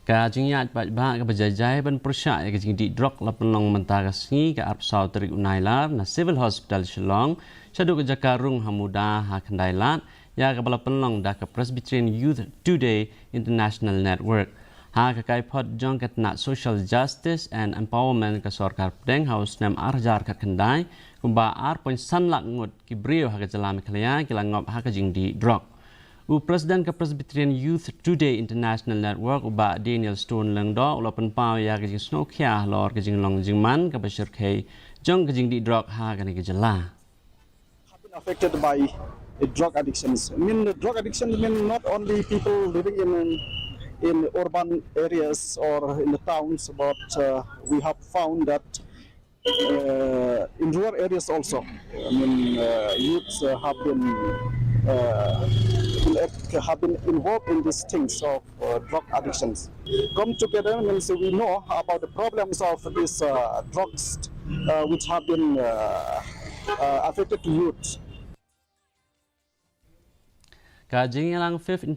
Jing Iaid Paidbah ke berjajai ban persyak ke Jing di drok la Pynlong mentara sengi ke arp sau terik unailar na Civil Hospital Shillong syaduk ke jakarung hamuda ha kendailat ya ke bala Pynlong dah ke Presbyterian Youth Today International Network ha ke kai pot jong ket nak social justice and empowerment ke sorkar pedeng haus nem arjar kat kendai kumba ar pon sanlat ngut ki brio ha ke jalam kelaya ki langop ha ke Jing di drok Presiden ke Presbyterian Youth Today International Network uba Daniel Stone lengdo ulapan pau ya ke Jing snokia lor ke Jing long Jing man ke Bashir K jong ke Jing di drug ha ke ni ke jela have been affected by drug addictions. Drug addiction mean not only people living in urban areas or in the towns, but we have found that in rural areas also. Youths have been involved in these things of drug addictions. Come together means we know about the problems of these drugs which have been affected to youth. Jing yang 5th